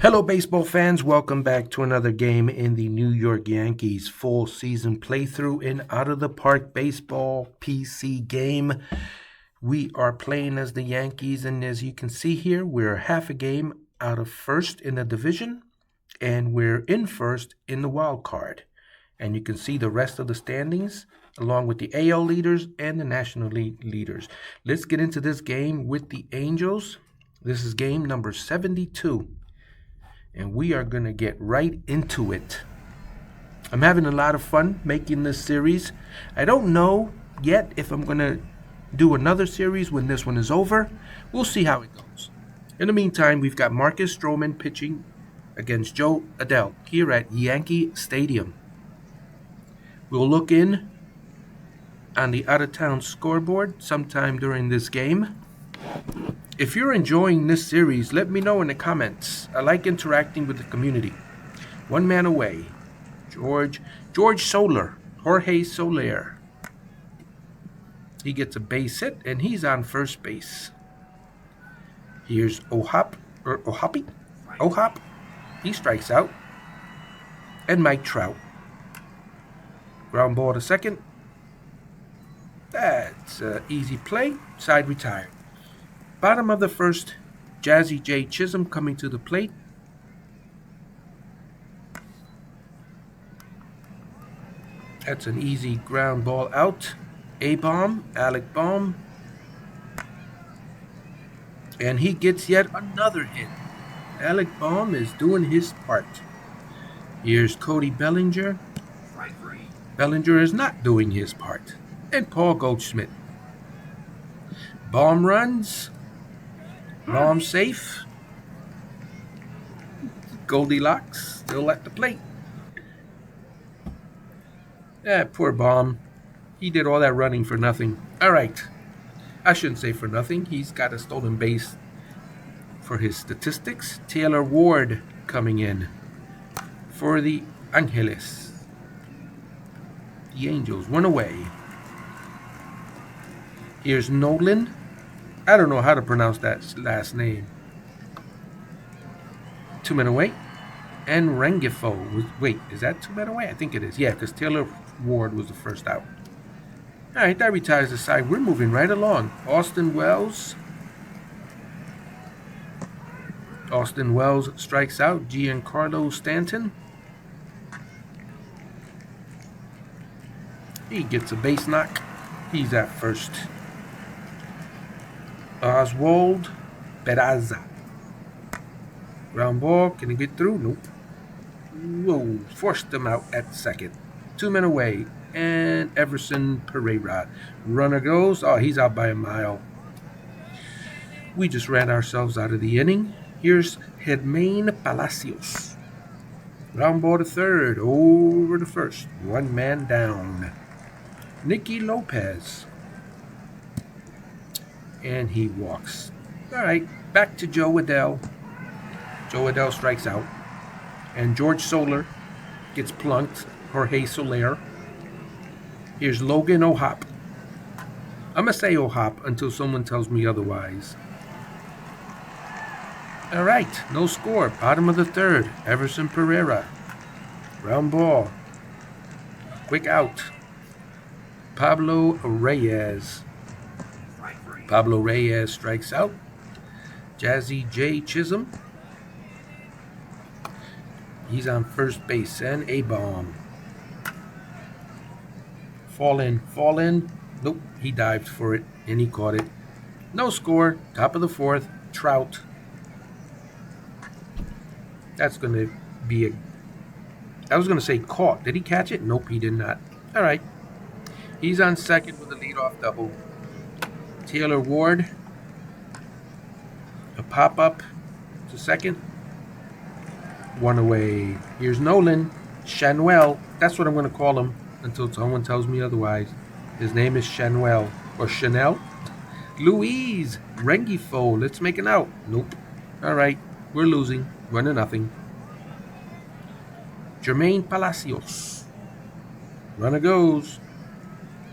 Hello, baseball fans. Welcome back to another game in the New York Yankees full season playthrough in Out of the Park Baseball PC game. We are playing as the Yankees, and as you can see here, we're half a game out of first in the division, and we're in first in the wild card. And you can see the rest of the standings along with the AL leaders and the National League leaders. Let's get into this game with the Angels. This is game number 72. And we are going to get right into it. I'm having a lot of fun making this series. I don't know yet if I'm going to do another series when this one is over. We'll see how it goes. In the meantime, we've got Marcus Stroman pitching against Joe Adell here at Yankee Stadium. We'll look in on the out-of-town scoreboard sometime during this game. If you're enjoying this series, let me know in the comments. I like interacting with the community. One man away. Jorge Soler. He gets a base hit, and he's on first base. Here's Ohop. He strikes out. And Mike Trout. Ground ball to second. That's an easy play. Side retired. Bottom of the first, Jazzy J. Chisholm coming to the plate. That's an easy ground ball out. Alec Baum. And he gets yet another hit. Alec Baum is doing his part. Here's Cody Bellinger. Bellinger is not doing his part. And Paul Goldschmidt. Baum runs. Baum safe. Goldilocks still at the plate. Poor Baum. He did all that running for nothing. All right. I shouldn't say for nothing. He's got a stolen base for his statistics. Taylor Ward coming in for the Angeles. The Angels, one away. Here's Nolan. I don't know how to pronounce that last name. 2 men away. And Rengifo. Wait, is that 2 men away? I think it is. Yeah, because Taylor Ward was the first out. All right, that retires the side. We're moving right along. Austin Wells strikes out. Giancarlo Stanton. He gets a base knock. He's at first. Oswald Peraza. Ground ball. Can he get through? Nope. Whoa. Forced him out at second. 2 men away. And Everson Pereira. Runner goes. Oh, he's out by a mile. We just ran ourselves out of the inning. Here's Germain Palacios. Ground ball to third. Over to first. 1 man down. Nicky Lopez. And he walks. All right, back to Joe Adell. Joe Adell strikes out. And George Soler gets plunked. Jorge Soler. Here's Logan Ohop. I'm going to say Ohop until someone tells me otherwise. All right, no score. Bottom of the third. Everson Pereira. Ground ball. Quick out. Pablo Reyes. Pablo Reyes strikes out. Jazzy J. Chisholm. He's on first base. And A-bomb. Fall in. Nope, he dived for it, and he caught it. No score. Top of the fourth. Trout. That's going to be I was going to say caught. Did he catch it? Nope, he did not. All right. He's on second with a leadoff double. Taylor Ward. A pop-up to second. 1 away. Here's Nolan. Shanuel. That's what I'm going to call him until someone tells me otherwise. His name is Shanuel. Or Chanel. Luis Rengifo. Let's make an out. Nope. All right. We're losing. 1-0. Jermaine Palacios. Runner goes.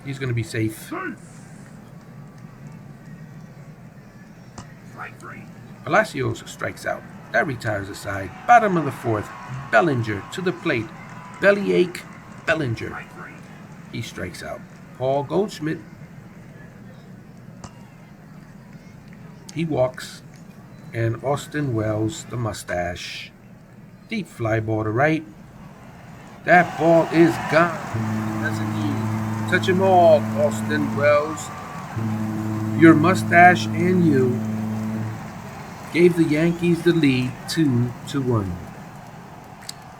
He's going to be safe. Palacios strikes out. That retires the side. Bottom of the fourth. Bellinger to the plate. Bellyache Bellinger. He strikes out. Paul Goldschmidt. He walks. And Austin Wells, the mustache. Deep fly ball to right. That ball is gone. Doesn't he? Touch him all, Austin Wells. Your mustache and you gave the Yankees the lead 2-1.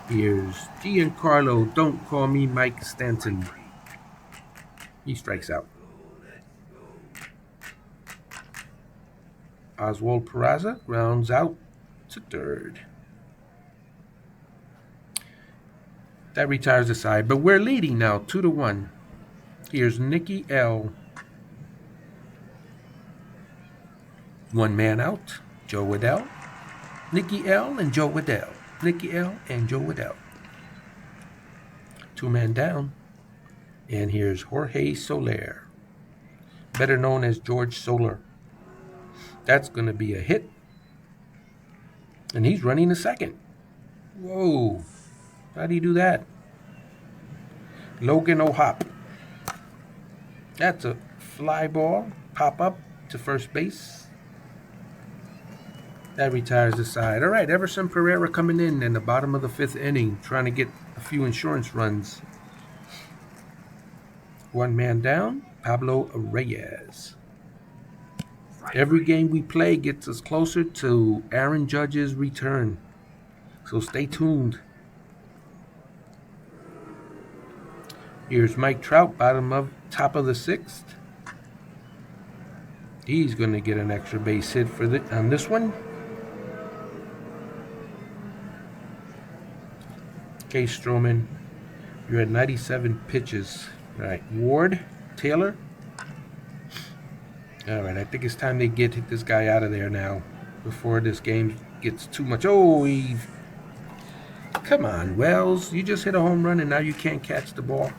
Here's Giancarlo, don't call me Mike Stanton. He strikes out. Oswald Peraza grounds out to third. That retires the side, but we're leading now 2-1. Here's Nicky L. One man out, Joe Waddell. Nicky L and Joe Waddell. Nicky L and Joe Waddell. Two man down. And here's Jorge Soler, better known as George Soler. That's going to be a hit. And he's running a second. Whoa. How do you do that? Logan O'Hop. That's a fly ball. Pop up to first base. That retires the side. All right, Everson Pereira coming in the bottom of the fifth inning, trying to get a few insurance runs. One man down, Pablo Reyes. Every game we play gets us closer to Aaron Judge's return. So stay tuned. Here's Mike Trout, top of the sixth. He's going to get an extra base hit on this one. Okay, Stroman, you're at 97 pitches. All right, Ward, Taylor. All right, I think it's time they get this guy out of there now before this game gets too much. Oh, come on, Wells. You just hit a home run and now you can't catch the ball.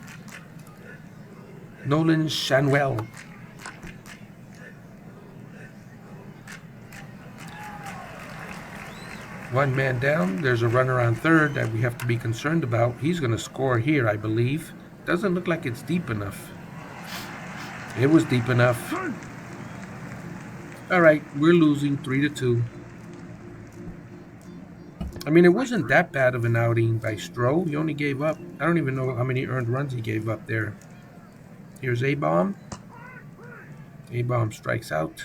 Nolan Schanuel. One man down. There's a runner on third that we have to be concerned about. He's going to score here, I believe. Doesn't look like it's deep enough. It was deep enough. All right, we're losing 3-2. I mean, it wasn't that bad of an outing by Stroh. He only gave up. I don't even know how many earned runs he gave up there. Here's A-Bomb. A-Bomb strikes out.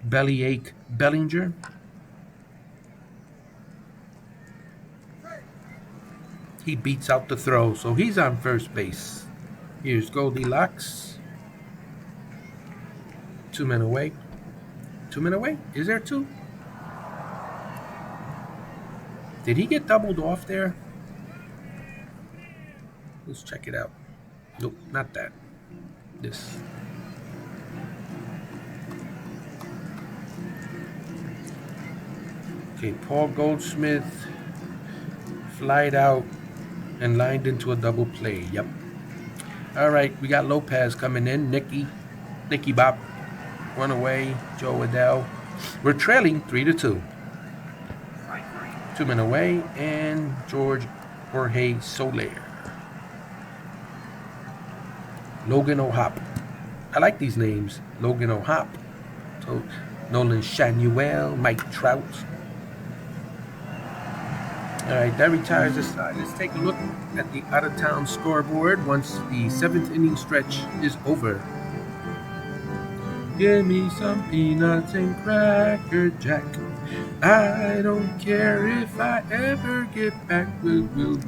Bellyache Bellinger. He beats out the throw, so he's on first base. Here's Goldilocks. 2 men away. 2 men away? Is there two? Did he get doubled off there? Let's check it out. Nope, not that. This. Okay, Paul Goldschmidt flied out and lined into a double play. Yep. All right, we got Lopez coming in. Nicky Bop. One away. Joe Waddell. We're trailing 3-2. 2 men away, and Jorge Soler. Logan O'Hop. I like these names. Logan O'Hop. So Nolan Schanuel, Mike Trout. All right, that retires this side. Let's take a look at the out-of-town scoreboard once the 7th inning stretch is over. Give me some peanuts and Cracker Jack. I don't care if I ever get back. We'll root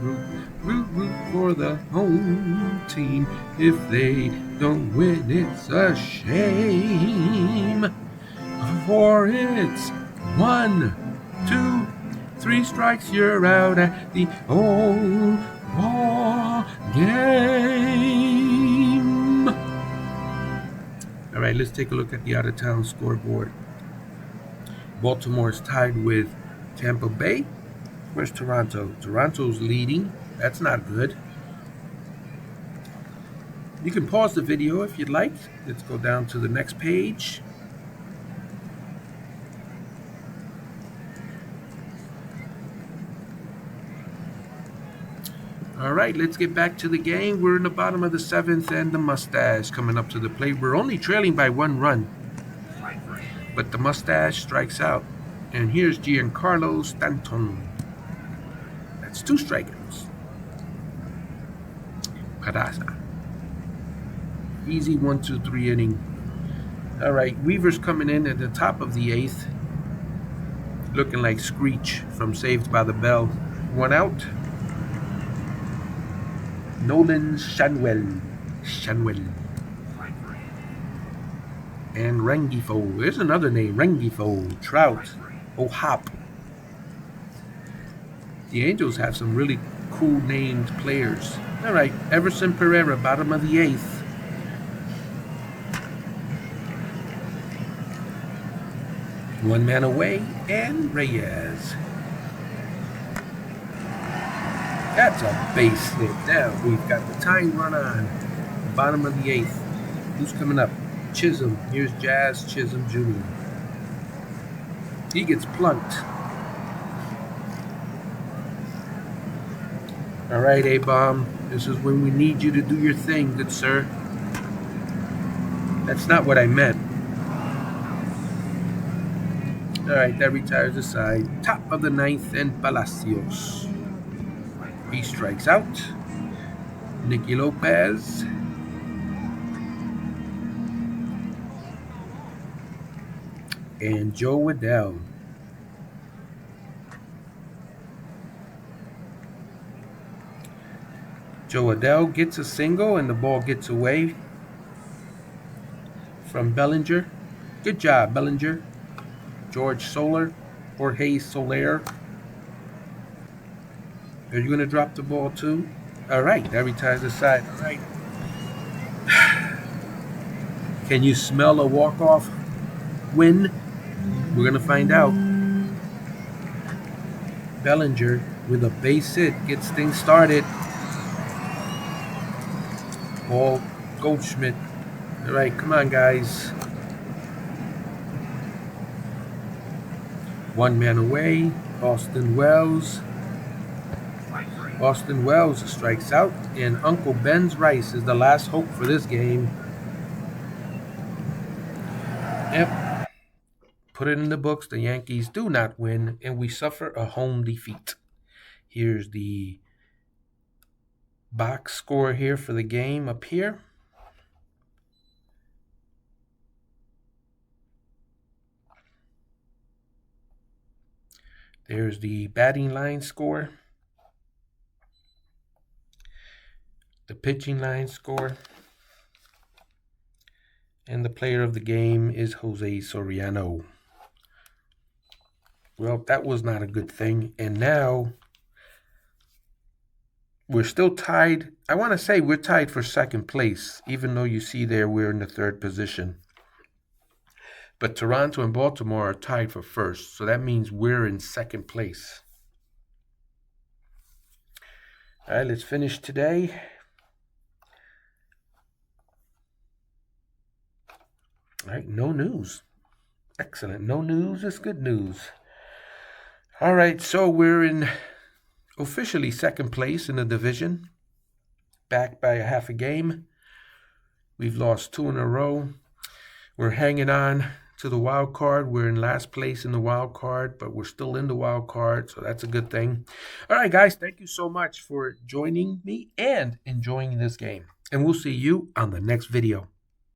for the home team. If they don't win, it's a shame. For it's 1, 2, 3 strikes, you're out at the old ball game. All right, let's take a look at the out-of-town scoreboard. Baltimore is tied with Tampa Bay. Where's Toronto? Toronto's leading. That's not good. You can pause the video if you'd like. Let's go down to the next page. All right, let's get back to the game. We're in the bottom of the 7th, and the Mustache coming up to the plate. We're only trailing by 1 run, but the Mustache strikes out. And here's Giancarlo Stanton. That's 2 strikeouts. Peraza. Easy 1-2-3 inning. All right, Weaver's coming in at the top of the 8th, looking like Screech from Saved by the Bell. 1 out. Nolan Shanwell. And Rengifo. There's another name. Rengifo. Trout. O'Hop. The Angels have some really cool named players. All right, Everson Pereira, bottom of the 8th. One man away, and Reyes. That's a base hit. Now we've got the tying run on. Bottom of the 8th. Who's coming up? Chisholm. Here's Jazz Chisholm Jr. He gets plunked. All right, A-Bomb. This is when we need you to do your thing, good sir. That's not what I meant. All right, that retires the side. Top of the 9th, and Palacios. He strikes out. Nicky Lopez. And Joe Waddell. Joe Waddell gets a single, and the ball gets away from Bellinger. Good job, Bellinger. George Soler, Jorge Soler. Are you going to drop the ball too? All right, that retires the side. All right. Can you smell a walk-off win? We're going to find out. Bellinger with a base hit gets things started. Paul Goldschmidt. All right, come on, guys. One man away, Austin Wells. Austin Wells strikes out, and Uncle Ben's Rice is the last hope for this game. Yep. Put it in the books. The Yankees do not win, and we suffer a home defeat. Here's the box score here for the game up here. There's the batting line score, the pitching line score, and the player of the game is Jose Soriano. Well, that was not a good thing, and now we're still tied. I want to say we're tied for 2nd place, even though you see there we're in the 3rd position. But Toronto and Baltimore are tied for 1st, so that means we're in 2nd place. All right, let's finish today. All right, no news. Excellent. No news is good news. All right, so we're in officially 2nd place in the division, back by a half a game. We've lost 2 in a row. We're hanging on to the wild card. We're in last place in the wild card, but we're still in the wild card, so that's a good thing. All right, guys, thank you so much for joining me and enjoying this game. And we'll see you on the next video.